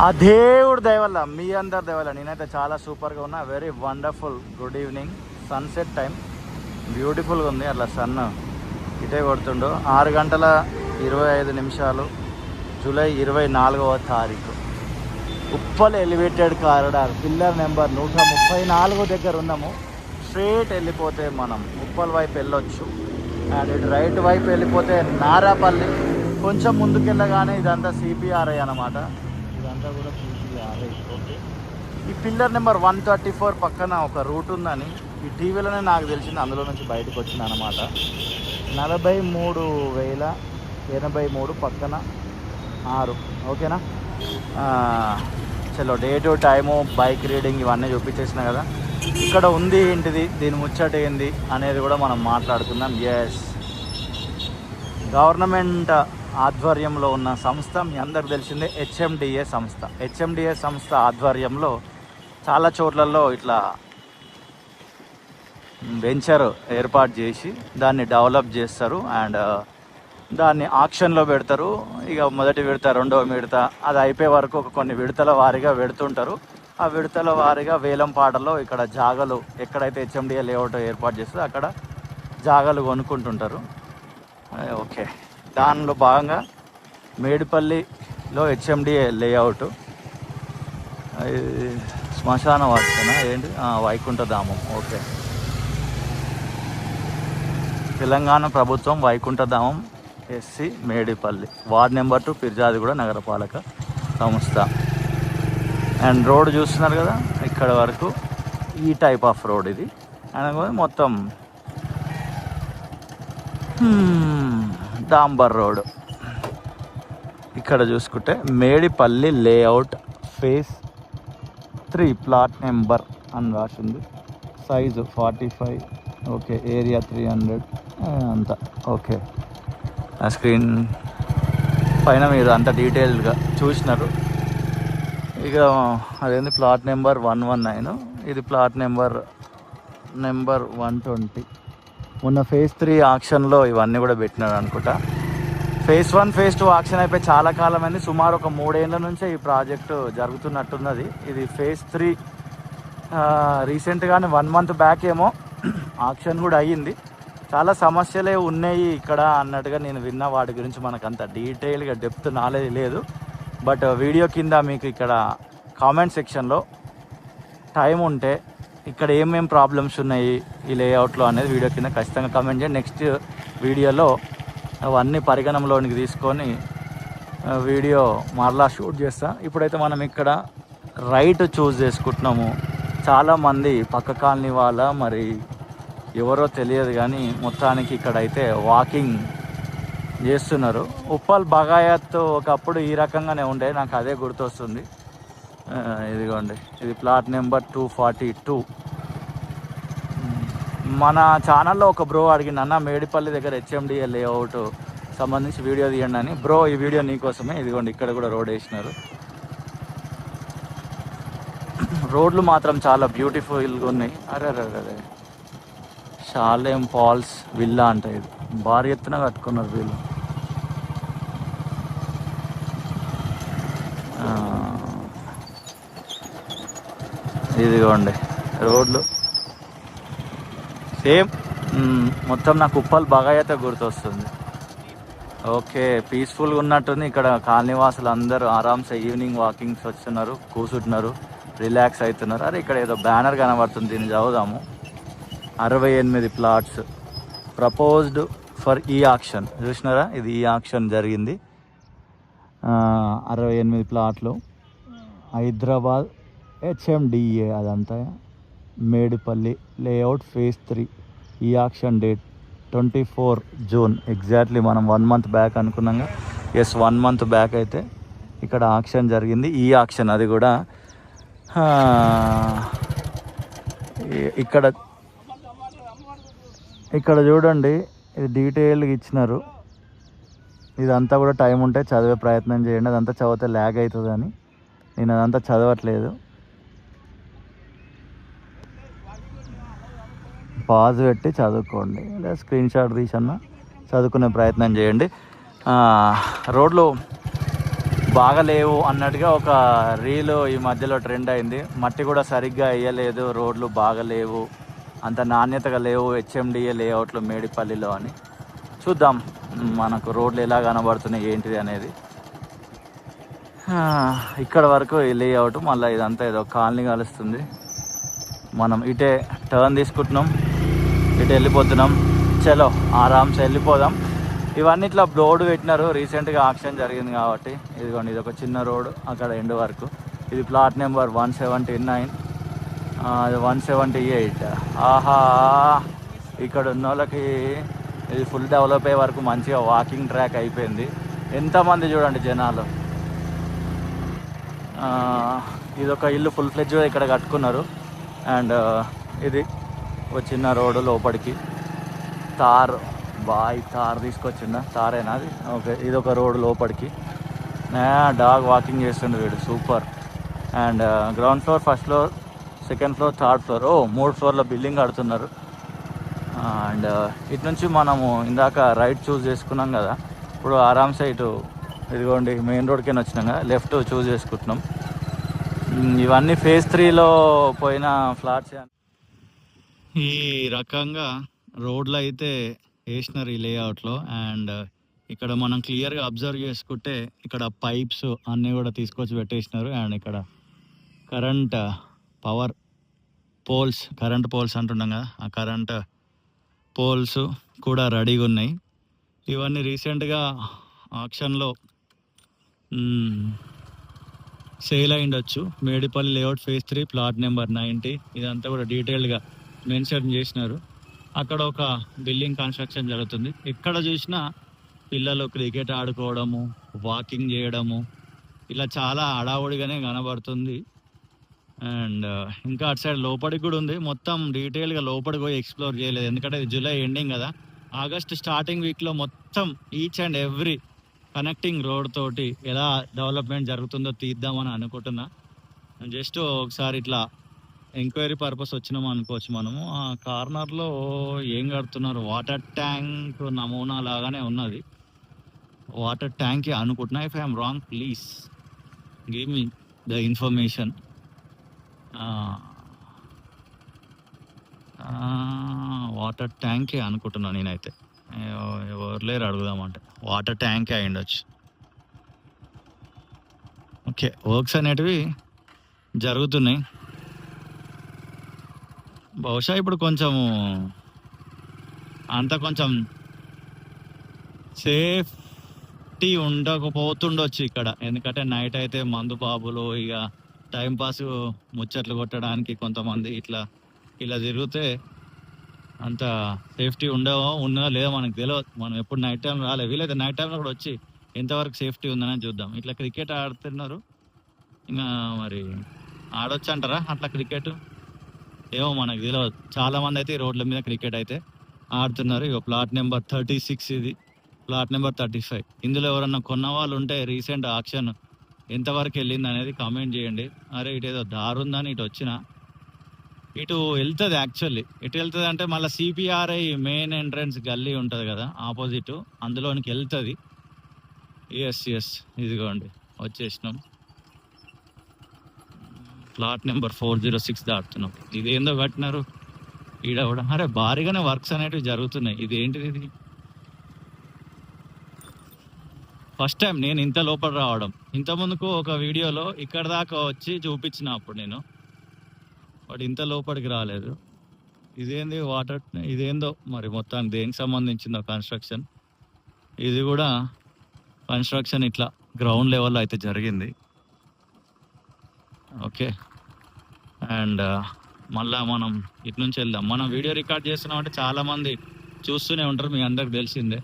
ఆ దేవుడు దయ వల్ల, మీ అందరి దయ వల్ల నేనైతే చాలా సూపర్గా ఉన్నా. Very wonderful good evening, sunset time, బ్యూటిఫుల్గా ఉంది. అట్లా సన్ ఇటే కొడుతుండు. 6:25 జూలై 24వ తారీఖు. Uppal elevated corridor pillar number 134 దగ్గర ఉన్నాము. స్ట్రేట్ వెళ్ళిపోతే మనం ఉప్పల్ వైపు వెళ్ళొచ్చు. అండ్ ఇటు రైట్ వైపు వెళ్ళిపోతే నారాపల్లి. కొంచెం ముందుకెళ్ళగానే ఇదంతా సిపిఆర్ఐ అన్నమాట. ఇదంతా కూడా సిపిఆర్ఐ. ఓకే, ఈ పిల్లర్ నెంబర్ 134 పక్కన ఒక రూట్ ఉందని ఈ టీవీలోనే నాకు తెలిసింది. అందులో నుంచి బయటకు వచ్చింది అనమాట. 43,083 పక్కన 6. ఓకేనా? చలో day to time, bike reading ఇవన్నీ చూపించేసిన కదా. ఇక్కడ ఉంది ఏంటిది, దీని ముచ్చట ఏంది అనేది కూడా మనం మాట్లాడుకుందాం. ఎస్, గవర్నమెంట్ ఆధ్వర్యంలో ఉన్న సంస్థ మీ అందరికి తెలిసిందే, హెచ్ఎండిఏ సంస్థ. హెచ్ఎండిఏ సంస్థ ఆధ్వర్యంలో చాలా చోట్లలో ఇట్లా వెంచర్ ఏర్పాటు చేసి దాన్ని డెవలప్ చేస్తారు. అండ్ దాన్ని ఆక్షన్లో పెడతారు. ఇక మొదటి విడత, రెండవ విడత, అది అయిపోయే వరకు కొన్ని విడతల వారీగా పెడుతుంటారు. ఆ విడతల వారీగా వేలం పాటలో ఇక్కడ జాగలు, ఎక్కడైతే హెచ్ఎండిఏ లేఅవుట్ ఏర్పాటు చేస్తుందో అక్కడ జాగలు కొనుక్కుంటుంటారు. ఓకే, దానిలో భాగంగా మేడిపల్లిలో హెచ్ఎండిఏ లేఅవుట్, శ్మశాన వాటికనా ఏంటి, వైకుంఠధామం. ఓకే, తెలంగాణ ప్రభుత్వం వైకుంఠధామం SC Medipally, ward number 2, Peerzadiguda నగరపాలక సంస్థ. అండ్ రోడ్ చూస్తున్నారు కదా, ఇక్కడ వరకు ఈ టైప్ ఆఫ్ రోడ్ ఇది. అండ్ మొత్తం డాంబర్ రోడ్. ఇక్కడ చూసుకుంటే Medipally layout phase 3 plot number అని రాసింది. సైజు 45. ఓకే, ఏరియా 300 అంతా. ఓకే, ఆ స్క్రీన్ పైన మీరు అంత డీటెయిల్డ్గా చూసినారు. ఇక అదేంది, ప్లాట్ నెంబర్ 119, ఇది ప్లాట్ నెంబర్ 120. మొన్న ఫేజ్ 3 ఆక్షన్లో ఇవన్నీ కూడా పెట్టినారు అనుకుంటా. ఫేజ్ 1, ఫేజ్ 2 ఆక్షన్ అయిపోయి చాలా కాలం అయింది. సుమారు ఒక 3 ఏళ్ళ నుంచే ఈ ప్రాజెక్టు జరుగుతున్నట్టున్నది. ఇది ఫేజ్ 3 రీసెంట్గానే 1 మంత్ బ్యాక్ ఏమో ఆక్షన్ కూడా అయ్యింది. చాలా సమస్యలే ఉన్నాయి ఇక్కడ అన్నట్టుగా నేను విన్నా. వాటి గురించి మనకు అంత డీటెయిల్గా డెప్త్ నాలెడ్జ్ లేదు. బట్ వీడియో కింద మీకు ఇక్కడ కామెంట్ సెక్షన్లో టైం ఉంటే ఇక్కడ ఏమేం ప్రాబ్లమ్స్ ఉన్నాయి ఈ లేఅవుట్లో అనేది వీడియో కింద ఖచ్చితంగా కామెంట్ చేయండి. నెక్స్ట్ వీడియోలో అవన్నీ పరిగణనలోనికి తీసుకొని వీడియో మరలా షూట్ చేస్తా. ఇప్పుడైతే మనం ఇక్కడ రైట్ చూస్ చేసుకుంటున్నాము. చాలామంది పక్క కాలనీ వాళ్ళ మరి ఎవరో తెలియదు కానీ మొత్తానికి ఇక్కడైతే వాకింగ్ చేస్తున్నారు. ఉప్పల్ బగాయత్ ఒకప్పుడు ఈ రకంగానే ఉండే, నాకు అదే గుర్తొస్తుంది. ఇదిగోండి, ఇది ప్లాట్ నెంబర్ 242. మన ఛానల్లో ఒక బ్రో అడిగింది, అన్న మేడిపల్లి దగ్గర హెచ్ఎండిఏ లేఅవుట్ సంబంధించి వీడియో తీయండి అని. బ్రో, ఈ వీడియో నీకోసమే. ఇదిగోండి, ఇక్కడ కూడా రోడ్ వేసినారు. రోడ్లు మాత్రం చాలా బ్యూటిఫుల్గా ఉన్నాయి. అరే షాలేం ఫాల్స్ విల్లా అంటే ఇది భారీ ఎత్తున కట్టుకున్నారు వీళ్ళు. ఇదిగోండి రోడ్లు సేమ్ మొత్తం నాకు ఉప్పల్ బగాయత గుర్తొస్తుంది. ఓకే, పీస్ఫుల్గా ఉన్నట్టుంది. ఇక్కడ కాలనీవాసులు అందరూ ఆరామ్సే ఈవినింగ్ వాకింగ్స్ వస్తున్నారు, కూర్చుంటున్నారు, రిలాక్స్ అవుతున్నారు. అరే ఇక్కడ ఏదో బ్యానర్ కనబడుతుంది, దీన్ని చదువుదాము. 68 ప్లాట్స్ ప్రపోజ్డ్ ఫర్ ఈ ఆక్షన్. చూసినారా, ఇది ఈ ఆక్షన్ జరిగింది. 68 ప్లాట్లు హైదరాబాద్ హెచ్ఎండిఏ, అదంతా మేడిపల్లి లేఅవుట్ ఫేజ్ 3. ఈ ఆక్షన్ డేట్ 24 జూన్. ఎగ్జాక్ట్లీ మనం 1 మంత్ బ్యాక్ అనుకున్నాగా. ఎస్, 1 మంత్ బ్యాక్ అయితే ఇక్కడ ఆక్షన్ జరిగింది. ఈ ఆక్షన్ అది కూడా ఇక్కడ చూడండి, ఇది డీటెయిల్గా ఇచ్చినారు. ఇదంతా కూడా టైం ఉంటే చదివే ప్రయత్నం చేయండి. అదంతా చదివితే ల్యాగ్ అవుతుందని నేను అదంతా చదవట్లేదు. పాజ్ పెట్టి చదువుకోండి, లేదా స్క్రీన్ షాట్ తీసన్నా చదువుకునే ప్రయత్నం చేయండి. రోడ్లు బాగలేవు అన్నట్టుగా ఒక రీలు ఈ మధ్యలో ట్రెండ్ అయింది. మట్టి కూడా సరిగ్గా వేయలేదు, రోడ్లు బాగలేవు, అంత నాణ్యతగా లేవు హెచ్ఎండిఏ లేఅవుట్లు మేడిపల్లిలో అని. చూద్దాం మనకు రోడ్లు ఎలా కనబడుతున్నాయి ఏంటిది అనేది. ఇక్కడ వరకు ఈ లేఅవుట్, మళ్ళీ ఇదంతా ఏదో కాలనీ కలుస్తుంది. మనం ఇటే టర్న్ తీసుకుంటున్నాం, ఇటు వెళ్ళిపోతున్నాం. చలో ఆరామ్సే వెళ్ళిపోదాం. ఇవన్నీ ఇట్లా రోడ్డు పెట్టినారు, రీసెంట్గా ఆక్షన్ జరిగింది కాబట్టి. ఇదిగోండి ఇది ఒక చిన్న రోడ్ అక్కడ ఎండ్ వరకు. ఇది ప్లాట్ నెంబర్ 179, 178. ఆహా, ఇక్కడ ఉన్న వాళ్ళకి ఇది ఫుల్ డెవలప్ అయ్యే వరకు మంచిగా వాకింగ్ ట్రాక్ అయిపోయింది. ఎంతమంది చూడండి జనాలు. ఇది ఒక ఇల్లు ఫుల్ ఫ్లెడ్జ్గా ఇక్కడ కట్టుకున్నారు. అండ్ ఇది ఒక చిన్న రోడ్డు లోపలికి. తార్ తీసుకొచ్చిందా? తారేనా అది? ఓకే, ఇది ఒక రోడ్డు లోపలికి. డాగ్ వాకింగ్ చేస్తుండే వీడు, super. And ground floor, first floor, second floor, third floor. 3 ఫ్లోర్ల బిల్డింగ్ కడుతున్నారు. అండ్ ఇటు నుంచి మనము ఇందాక రైట్ చూస్ చేసుకున్నాం కదా, ఇప్పుడు ఆరామ్సే ఇటు ఇదిగోండి మెయిన్ రోడ్కి వచ్చినాం కదా, లెఫ్ట్ చూస్ చేసుకుంటున్నాం. ఇవన్నీ ఫేజ్ 3లో పోయిన ఫ్లాట్స్. ఈ రకంగా రోడ్లు అయితే వేసినారు ఈ లేఅవుట్లో. అండ్ ఇక్కడ మనం క్లియర్గా అబ్జర్వ్ చేసుకుంటే ఇక్కడ పైప్స్ అన్నీ కూడా తీసుకొచ్చి పెట్టేసినారు. అండ్ ఇక్కడ current power poles, current poles అంటున్నాం కదా, ఆ కరెంట్ పోల్స్ కూడా రెడీగా ఉన్నాయి. ఇవన్నీ రీసెంట్గా ఆక్షన్లో సేల్ అయ్యిండొచ్చు. Medipally layout phase 3 plot number 90. ఇదంతా కూడా డీటెయిల్డ్గా మెన్షన్ చేసినారు. అక్కడ ఒక బిల్డింగ్ కన్స్ట్రక్షన్ జరుగుతుంది. ఎక్కడ చూసినా పిల్లలు క్రికెట్ ఆడుకోవడము, వాకింగ్ చేయడము, ఇలా చాలా హడావుడిగానే కనబడుతుంది. అండ్ ఇంకా అటు సైడ్ లోపలికి కూడా ఉంది. మొత్తం డీటెయిల్గా లోపలికి పోయి ఎక్స్ప్లోర్ చేయలేదు, ఎందుకంటే ఇది జూలై ఎండింగ్ కదా. ఆగస్ట్ స్టార్టింగ్ వీక్లో మొత్తం each and every connecting road తోటి ఎలా డెవలప్మెంట్ జరుగుతుందో తీద్దామని అనుకుంటున్నా. జస్ట్ ఒకసారి ఇట్లా ఎంక్వైరీ పర్పస్ వచ్చినాము అనుకోవచ్చు మనము. ఆ కార్నర్లో ఏం కడుతున్నారు, వాటర్ ట్యాంక్ నమూనా లాగానే ఉన్నది. వాటర్ ట్యాంక్ అనుకుంటున్నా. If I'm wrong please give me the information. Water ట్యాంకే అనుకుంటున్నా నేనైతే. ఎవరు లేరు అడుగుదామంటే. వాటర్ ట్యాంకే అయ్యుండొచ్చు. ఓకే, వర్క్స్ అనేటివి జరుగుతున్నాయి. బహుశా ఇప్పుడు కొంచెము అంత కొంచెం సేఫ్టీ ఉండకపోతుండొచ్చు ఇక్కడ, ఎందుకంటే నైట్ అయితే మందు బాబులు ఇక టైంపాస్ ముచ్చట్లు కొట్టడానికి కొంతమంది ఇలా తిరిగితే అంత సేఫ్టీ ఉన్నదో లేదో మనకు తెలియదు. మనం ఎప్పుడు నైట్ టైం రాలేదు, వీలైతే నైట్ టైంలో కూడా వచ్చి ఎంతవరకు సేఫ్టీ ఉందని చూద్దాం. ఇట్లా క్రికెట్ ఆడుతున్నారు, ఇంకా మరి ఆడొచ్చు అంటారా అట్లా క్రికెట్? ఏమో మనకు తెలియదు. చాలామంది అయితే ఈ రోడ్ల మీద క్రికెట్ అయితే ఆడుతున్నారు. ఇక ప్లాట్ నెంబర్ 36 ఇది, ప్లాట్ నెంబర్ 35. ఇందులో ఎవరన్నా కొన్న వాళ్ళు ఉంటే రీసెంట్ ఆక్షన్ ఎంతవరకు వెళ్ళింది అనేది కామెంట్ చేయండి. అరే ఇటు ఏదో దారి ఉందని ఇటు వచ్చిన, ఇటు వెళ్తుంది. యాక్చువల్లీ ఇటు వెళ్తుంది అంటే మళ్ళీ సిపిఆర్ఐ మెయిన్ ఎంట్రన్స్ గల్లీ ఉంటుంది కదా ఆపోజిట్, అందులోనికి వెళ్తుంది. ఎస్ ఇదిగోండి వచ్చేసినాం. Plot number 406 దాటుతున్నాం. ఇదేందో కట్టినారు ఈడ కూడా. అరే భారీగానే వర్క్స్ అనేటివి జరుగుతున్నాయి. ఇదేంటిది ఇది? ఫస్ట్ టైం నేను ఇంత లోపల రావడం. ఇంత ముందుకు ఒక వీడియోలో ఇక్కడ దాకా వచ్చి చూపించిన అప్పుడు నేను, బట్ ఇంత లోపలికి రాలేదు. ఇదేంది వాటర్, ఇదేందో మరి మొత్తానికి దేనికి సంబంధించిందో కన్స్ట్రక్షన్. ఇది కూడా కన్స్ట్రక్షన్ ఇట్లా గ్రౌండ్ లెవెల్లో అయితే జరిగింది. ఓకే, అండ్ మళ్ళా మనం ఇటు నుంచి వెళ్దాం. మనం వీడియో రికార్డ్ చేస్తున్నాం అంటే చాలామంది చూస్తూనే ఉంటారు, మీ అందరికి తెలిసిందే.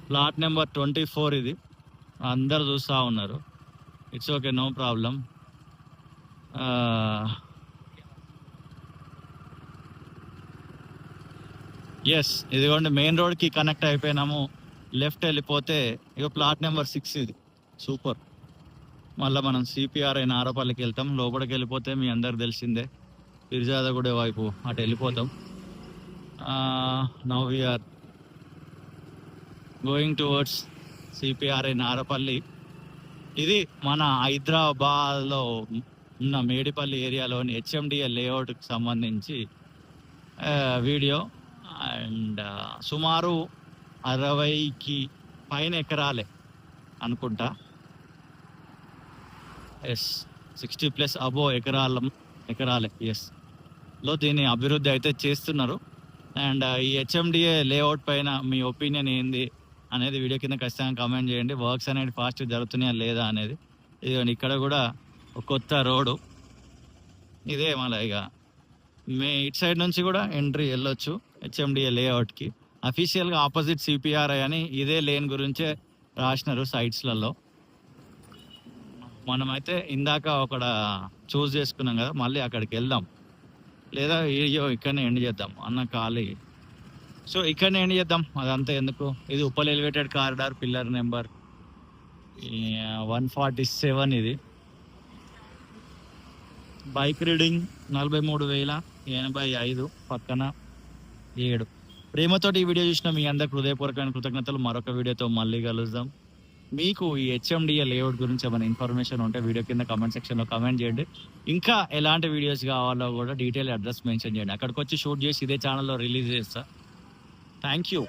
ప్లాట్ నెంబర్ 24 ఇది, అందరు చూస్తూ ఉన్నారు. It's okay, no problem. Yes, ఇదిగోండి మెయిన్ రోడ్కి కనెక్ట్ అయిపోయినాము. లెఫ్ట్ వెళ్ళిపోతే ఇక ప్లాట్ నెంబర్ 6 ఇది, సూపర్. మళ్ళీ మనం సిపిఆర్ఐ నారపల్లికి వెళ్తాం. లోపలికి వెళ్ళిపోతే మీ అందరికి తెలిసిందే, పిర్జాదగూడ వైపు అటు వెళ్ళిపోతాం. Now we're going towards CPRI Narapally. ఇది మన హైదరాబాద్లో ఉన్న మేడిపల్లి ఏరియాలోని హెచ్ఎండిఏ లేఅవుట్కి సంబంధించి వీడియో. అండ్ సుమారు 60కి పైన ఎకరాలే అనుకుంటా. ఎస్, 60+ అబో ఎకరాలే ఎస్ లో దీన్ని అభివృద్ధి అయితే చేస్తున్నారు. అండ్ ఈ హెచ్ఎండిఏ లేఅవుట్ పైన మీ ఒపీనియన్ ఏంది అనేది వీడియో కింద ఖచ్చితంగా కామెంట్ చేయండి. వర్క్స్ అనేది ఫాస్ట్ జరుగుతున్నాయా లేదా అనేది. ఇదిగోండి ఇక్కడ కూడా ఒక కొత్త రోడ్డు ఇదే. మళ్ళీ ఇక ఇటు సైడ్ నుంచి కూడా ఎంట్రీ వెళ్ళొచ్చు హెచ్ఎండిఏ లేఅవుట్కి. అఫీషియల్గా ఆపోజిట్ సిపిఆర్ఐ అని ఇదే లేన్ గురించే రాసినారు సైట్స్లలో. మనమైతే ఇందాక అక్కడ చూస్ చేసుకున్నాం కదా, మళ్ళీ అక్కడికి వెళ్దాం. లేదా వీడియో ఇక్కడనే ఎండ్ చేద్దాం అన్న ఖాళీ. సో ఇక్కడనే ఎండ్ చేద్దాం, అదంతా ఎందుకు. ఇది Uppal elevated corridor pillar number 147. ఇది బైక్ రీడింగ్ 43,085 పక్కన 7. ప్రేమతోటి ఈ వీడియో చూసిన మీ అందరికి హృదయపూర్వకమైన కృతజ్ఞతలు. మరొక వీడియోతో మళ్ళీ కలుద్దాం. మీకు ఈ హెచ్ఎండిఏ లేఅవుట్ గురించి ఏమైనా ఇన్ఫర్మేషన్ ఉంటే వీడియో కింద కామెంట్ సెక్షన్లో కామెంట్ చేయండి. ఇంకా ఎలాంటి వీడియోస్ కావాలో కూడా డీటెయిల్ అడ్రస్ మెన్షన్ చేయండి. అక్కడికి వచ్చి షూట్ చేసి ఇదే ఛానల్లో రిలీజ్ చేస్తా. Thank you.